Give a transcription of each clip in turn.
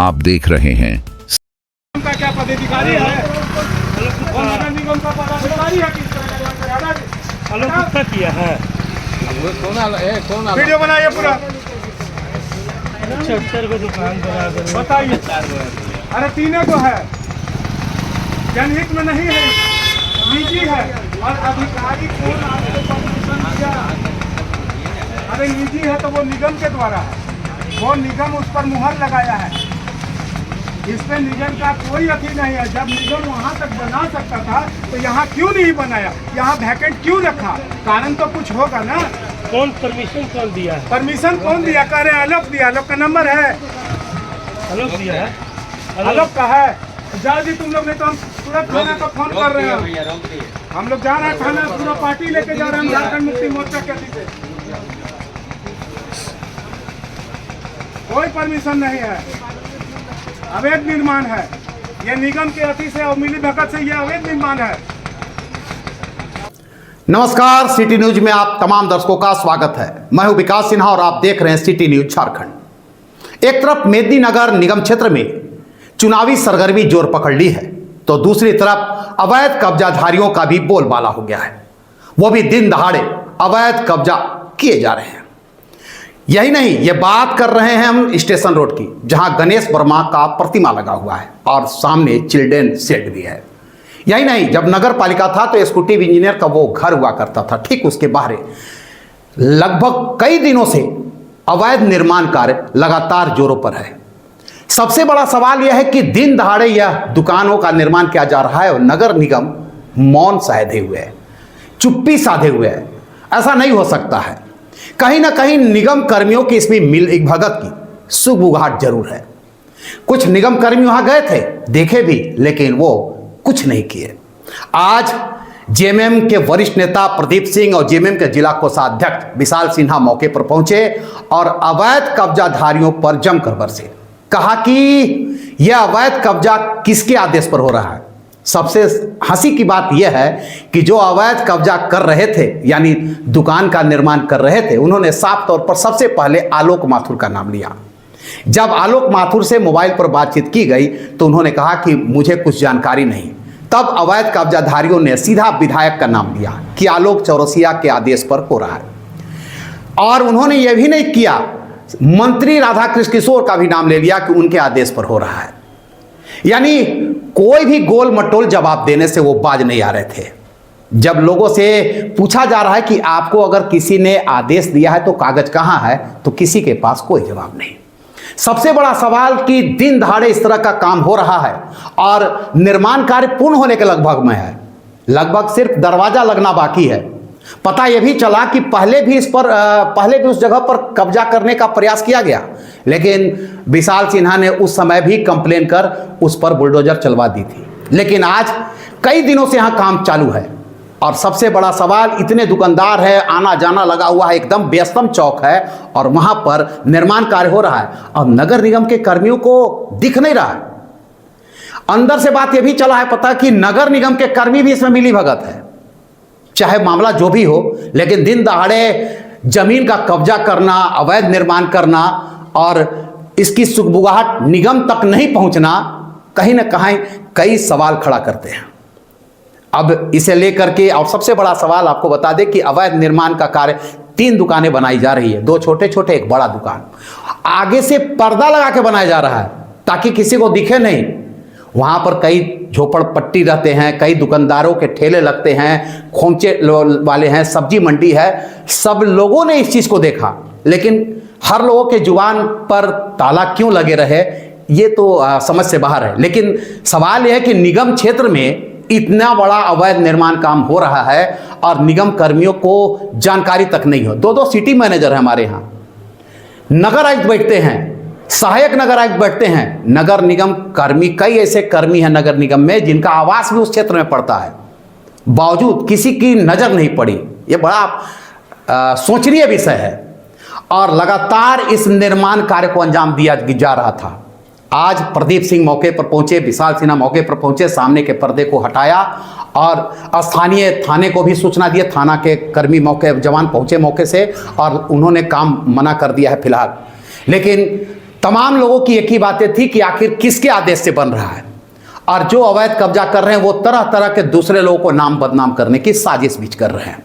आप देख रहे हैं का क्या पदाधिकारी है और नगर निगम का पदाधिकारी है किस तरह का कितना किया है? वीडियो बनाइए पूरा। को दुकान बताइए। अरे तीनों को है, जनहित में नहीं है, निजी है। और अधिकारी कौन आपको परमिशन दिया? अरे निजी है तो वो निगम के द्वारा है, वो निगम उस पर मुहर लगाया है। इस पे निगम का कोई अथी नहीं है। जब निगम वहाँ तक बना सकता था तो यहाँ क्यों नहीं बनाया? यहाँ वैकेंट क्यों रखा? कारण तो कुछ होगा ना। कौन परमिशन कौन दिया है? परमिशन कौन दिया? कह रहे आलोक दिया। आलोक का नंबर है, आलोक दिया है, आलोक का है। जाओ जी तुम लोग, नहीं तो हम तुरंत थाना को फोन कर रहे हैं। हम लोग जा रहे हैं थाना, पूरा पार्टी लेके जा रहे हैं झारखंड मुक्ति मोर्चा के अथी से। कोई परमिशन नहीं है, अवैध निर्माण है। ये निगम के अथी से और मिली भगत से ये अवैध निर्माण है। नमस्कार, सिटी न्यूज में आप तमाम दर्शकों का स्वागत है। मैं हूं विकास सिन्हा और आप देख रहे हैं सिटी न्यूज झारखंड। एक तरफ मेदिनीनगर निगम क्षेत्र में चुनावी सरगर्मी जोर पकड़ ली है, तो दूसरी तरफ अवैध कब्जाधारियों का भी बोलबाला हो गया है। वो भी दिन दहाड़े अवैध कब्जा किए जा रहे हैं। यही नहीं, ये बात कर रहे हैं हम स्टेशन रोड की, जहां गणेश वर्मा का प्रतिमा लगा हुआ है और सामने चिल्ड्रेन शेड भी है। यही नहीं, जब नगर पालिका था तो एक्जीक्यूटिव इंजीनियर का वो घर हुआ करता था, ठीक उसके बाहर लगभग कई दिनों से अवैध निर्माण कार्य लगातार जोरों पर है। सबसे बड़ा सवाल यह है कि दिन दहाड़े यह दुकानों का निर्माण किया जा रहा है और नगर निगम मौन साधे हुए है, चुप्पी साधे हुए है। ऐसा नहीं हो सकता है। कहीं ना कहीं निगम कर्मियों की इसमें मिल भगत की सुगबुगाहट जरूर है। कुछ निगम कर्मी वहां गए थे, देखे भी, लेकिन वो कुछ नहीं किए। आज जेएमएम के वरिष्ठ नेता प्रदीप सिंह और जेएमएम के जिला कोषाध्यक्ष विशाल सिन्हा मौके पर पहुंचे और अवैध कब्जाधारियों पर जमकर बरसे। कहा कि यह अवैध कब्जा किसके आदेश पर हो रहा है। सबसे हंसी की बात यह है कि जो अवैध कब्जा कर रहे थे, यानी दुकान का निर्माण कर रहे थे, उन्होंने साफ तौर पर सबसे पहले आलोक माथुर का नाम लिया। जब आलोक माथुर से मोबाइल पर बातचीत की गई तो उन्होंने कहा कि मुझे कुछ जानकारी नहीं। तब अवैध कब्जाधारियों ने सीधा विधायक का नाम लिया कि आलोक चौरसिया के आदेश पर हो रहा है। और उन्होंने यह भी नहीं किया, मंत्री राधाकृष्ण किशोर का भी नाम ले लिया कि उनके आदेश पर हो रहा है। यानी कोई भी गोल मटोल जवाब देने से वो बाज नहीं आ रहे थे। जब लोगों से पूछा जा रहा है कि आपको अगर किसी ने आदेश दिया है तो कागज कहां है, तो किसी के पास कोई जवाब नहीं। सबसे बड़ा सवाल कि दिन दहाड़े इस तरह का काम हो रहा है और निर्माण कार्य पूर्ण होने के लगभग में है, लगभग सिर्फ दरवाजा लगना बाकी है। पता यह भी चला कि पहले भी उस जगह पर कब्जा करने का प्रयास किया गया, लेकिन विशाल सिन्हा ने उस समय भी कंप्लेन कर उस पर बुलडोजर चलवा दी थी। लेकिन आज कई दिनों से यहां काम चालू है और सबसे बड़ा सवाल, इतने दुकानदार है, आना जाना लगा हुआ है, एकदम व्यस्तम चौक है और वहां पर निर्माण कार्य हो रहा है और नगर निगम के कर्मियों को दिख नहीं रहा है। अंदर से बात यह भी चला है पता कि नगर निगम के कर्मी भी इसमें मिली भगत है। चाहे मामला जो भी हो, लेकिन दिन दहाड़े जमीन का कब्जा करना, अवैध निर्माण करना और इसकी सुगबुगाहट निगम तक नहीं पहुंचना कहीं ना कहीं कई सवाल खड़ा करते हैं। अब इसे लेकर के और सबसे बड़ा सवाल आपको बता दें कि अवैध निर्माण का कार्य 3 दुकानें बनाई जा रही है, 2 छोटे छोटे, एक बड़ा दुकान। आगे से पर्दा लगा के बनाया जा रहा है ताकि किसी को दिखे नहीं। वहां पर कई झोपड़पट्टी रहते हैं, कई दुकानदारों के ठेले लगते हैं, खोमचे वाले हैं, सब्जी मंडी है। सब लोगों ने इस चीज को देखा, लेकिन हर लोगों के जुबान पर ताला क्यों लगे रहे ये तो समझ से बाहर है। लेकिन सवाल यह है कि निगम क्षेत्र में इतना बड़ा अवैध निर्माण काम हो रहा है और निगम कर्मियों को जानकारी तक नहीं हो। 2 सिटी मैनेजर है हमारे यहाँ, नगर आयुक्त बैठते हैं, सहायक नगर आयुक्त बैठते हैं, नगर निगम कर्मी, कई ऐसे कर्मी हैं नगर निगम में जिनका आवास भी उस क्षेत्र में पड़ता है, बावजूद किसी की नजर नहीं पड़ी। ये बड़ा सोचनीय विषय है और लगातार इस निर्माण कार्य को अंजाम दिया जा रहा था। आज प्रदीप सिंह मौके पर पहुंचे, विशाल सिन्हा मौके पर पहुंचे, सामने के पर्दे को हटाया और स्थानीय थाने को भी सूचना दी। थाना के कर्मी जवान पहुंचे मौके से और उन्होंने काम मना कर दिया है फिलहाल। लेकिन तमाम लोगों की एक ही बातें थी कि आखिर किसके आदेश से बन रहा है, और जो अवैध कब्जा कर रहे हैं वो तरह तरह के दूसरे लोगों को नाम बदनाम करने की साजिश बीच कर रहे हैं।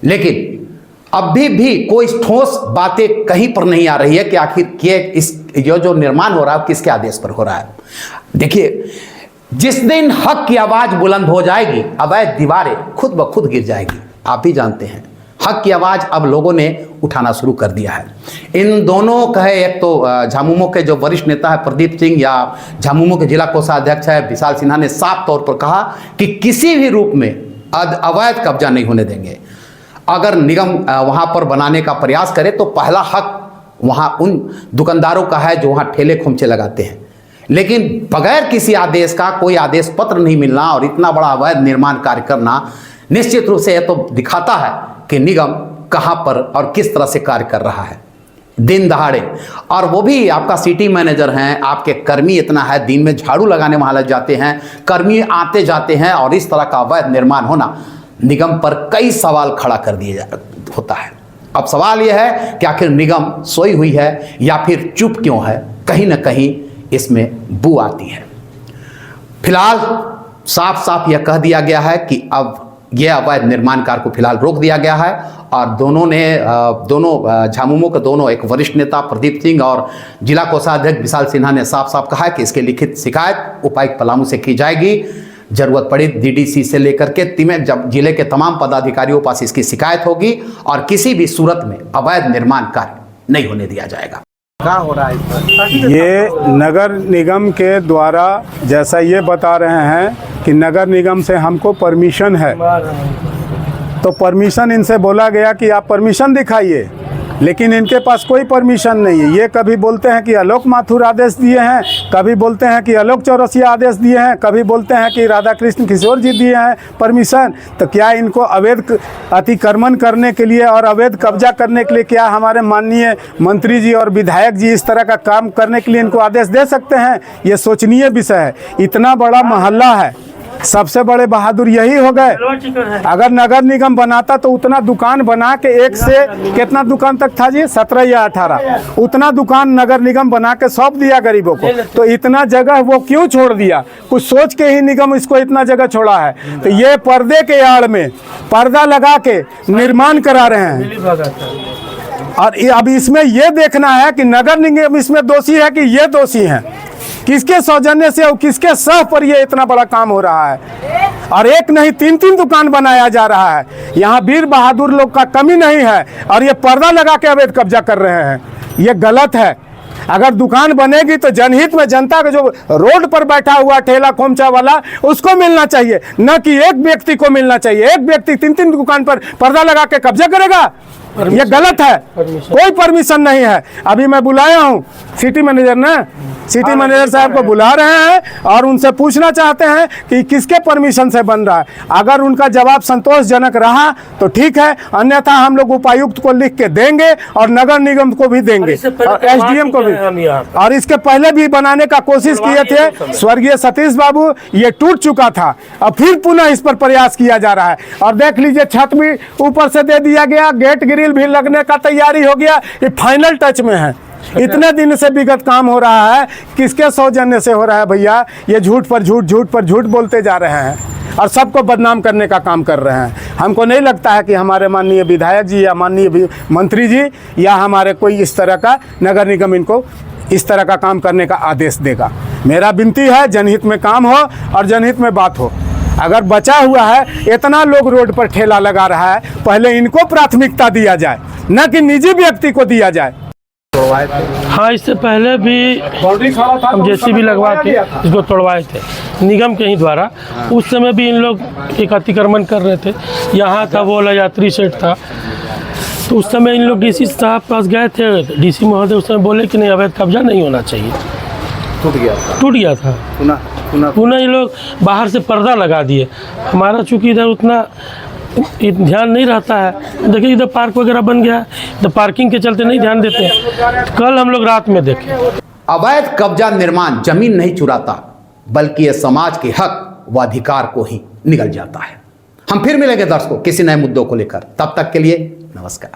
लेकिन अभी भी कोई ठोस बातें कहीं पर नहीं आ रही है कि आखिर ये जो निर्माण हो रहा है किसके आदेश पर हो रहा है। देखिए, जिस दिन हक की आवाज बुलंद हो जाएगी, अवैध दीवारें खुद ब खुद गिर जाएगी। आप भी जानते हैं हक की आवाज अब लोगों ने उठाना शुरू कर दिया है। इन दोनों कहे, एक तो झामुमो के जो वरिष्ठ नेता है प्रदीप सिंह, या झामुमो के जिला कोषाध्यक्ष है विशाल सिन्हा ने साफ तौर पर कहा कि किसी भी रूप में अवैध कब्जा नहीं होने देंगे। अगर निगम वहां पर बनाने का प्रयास करे तो पहला हक वहां उन दुकानदारों का है जो वहां ठेले खोमचे लगाते हैं। लेकिन बगैर किसी आदेश का, कोई आदेश पत्र नहीं मिलना और इतना बड़ा अवैध निर्माण कार्य करना निश्चित रूप से यह तो दिखाता है कि निगम कहां पर और किस तरह से कार्य कर रहा है दिन दहाड़े। और वो भी आपका सिटी मैनेजर हैं, आपके कर्मी इतना है, दिन में झाड़ू लगाने वहां लग जाते हैं, कर्मी आते जाते हैं, और इस तरह का अवैध निर्माण होना निगम पर कई सवाल खड़ा कर दिया होता है। अब सवाल यह है कि आखिर निगम सोई हुई है या फिर चुप क्यों है? कहीं ना कहीं इसमें बू आती है। फिलहाल साफ साफ यह कह दिया गया है कि अब यह अवैध निर्माण कार्य को फिलहाल रोक दिया गया है, और दोनों झामुमो के दोनों, एक वरिष्ठ नेता प्रदीप सिंह और जिला कोषाध्यक्ष विशाल सिन्हा ने साफ साफ कहा है कि इसके लिखित शिकायत उपायुक्त पलामू से की जाएगी। जरूरत पड़ी डीडीसी से लेकर के जिले के तमाम पदाधिकारियों के पास इसकी शिकायत होगी, और किसी भी सूरत में अवैध निर्माण कार्य नहीं होने दिया जाएगा। क्या हो रहा है? ये नगर निगम के द्वारा, जैसा ये बता रहे हैं कि नगर निगम से हमको परमिशन है, तो परमिशन इनसे बोला गया कि आप परमिशन दिखाइए, लेकिन इनके पास कोई परमिशन नहीं है। ये कभी बोलते हैं कि आलोक माथुर आदेश दिए हैं, कभी बोलते हैं कि आलोक चौरसिया आदेश दिए हैं, कभी बोलते हैं कि राधा कृष्ण किशोर जी दिए हैं परमिशन। तो क्या इनको अवैध अतिक्रमण करने के लिए और अवैध कब्जा करने के लिए क्या हमारे माननीय मंत्री जी और विधायक जी इस तरह का काम करने के लिए इनको आदेश दे सकते हैं? ये सोचनीय विषय है। इतना बड़ा मोहल्ला है, सबसे बड़े बहादुर यही हो गए। अगर नगर निगम बनाता तो उतना दुकान बना के, एक से कितना दुकान तक था जी, 17 या 18, उतना दुकान नगर निगम बना के सौंप दिया गरीबों को। तो इतना जगह वो क्यों छोड़ दिया? कुछ सोच के ही निगम इसको इतना जगह छोड़ा है। तो ये पर्दे के आड़ में पर्दा लगा के निर्माण करा रहे हैं, और अब इसमें यह देखना है कि नगर निगम इसमें दोषी है कि ये दोषी है, किसके सौजन्य से और किसके सह पर ये इतना बड़ा काम हो रहा है। और एक नहीं 3-3 दुकान बनाया जा रहा है। यहाँ वीर बहादुर लोग का कमी नहीं है, और ये पर्दा लगा के अवैध कब्जा कर रहे हैं। ये गलत है। अगर दुकान बनेगी तो जनहित में जनता का जो रोड पर बैठा हुआ ठेला खोमचा वाला उसको मिलना चाहिए, न कि एक व्यक्ति को मिलना चाहिए। एक व्यक्ति 3-3 दुकान पर पर्दा लगा के कब्जा करेगा, ये गलत है। कोई परमिशन नहीं है। अभी मैं बुलाया हूँ सिटी मैनेजर ने, सिटी मैनेजर साहब को बुला रहे हैं और उनसे पूछना चाहते हैं कि किसके परमिशन से बन रहा है। अगर उनका जवाब संतोषजनक रहा तो ठीक है, अन्यथा हम लोग उपायुक्त को लिख के देंगे और नगर निगम को भी देंगे और एसडीएम को भी। और इसके पहले भी बनाने का कोशिश किए थे स्वर्गीय सतीश बाबू, ये टूट चुका था। अब फिर पुनः इस पर प्रयास किया जा रहा है। और देख लीजिए, छत भी ऊपर से दे दिया गया, गेट ग्रिल भी लगने का तैयारी हो गया, ये फाइनल टच में है। इतने दिन से विगत काम हो रहा है, किसके सौजन्य से हो रहा है भैया? ये झूठ पर झूठ, झूठ पर झूठ बोलते जा रहे हैं और सबको बदनाम करने का काम कर रहे हैं। हमको नहीं लगता है कि हमारे माननीय विधायक जी या माननीय मंत्री जी या हमारे कोई इस तरह का नगर निगम इनको इस तरह का काम करने का आदेश देगा। मेरा विनती है, जनहित में काम हो और जनहित में बात हो। अगर बचा हुआ है, इतना लोग रोड पर ठेला लगा रहा है, पहले इनको प्राथमिकता दिया जाए, न कि निजी व्यक्ति को दिया जाए। हाँ, इससे पहले भी हम जेसीबी लगवा के इसको तोड़वाए थे निगम के ही द्वारा। उस समय भी इन लोग एक अतिक्रमण कर रहे थे। यहाँ था वो यात्री सेट था, तो उस समय इन लोग डीसी साहब पास गए थे। डीसी महोदय उस समय बोले कि नहीं, अवैध कब्जा नहीं होना चाहिए। टूट गया था। पुनः ये लोग बाहर से पर्दा लगा दिए। हमारा चूँकि इधर उतना ध्यान नहीं रहता है। देखिए, इधर पार्क वगैरह बन गया, तो पार्किंग के चलते नहीं ध्यान देते हैं। कल हम लोग रात में देखे। अवैध कब्जा निर्माण जमीन नहीं चुराता, बल्कि ये समाज के हक व अधिकार को ही निगल जाता है। हम फिर मिलेंगे दर्शकों किसी नए मुद्दों को लेकर। तब तक के लिए नमस्कार।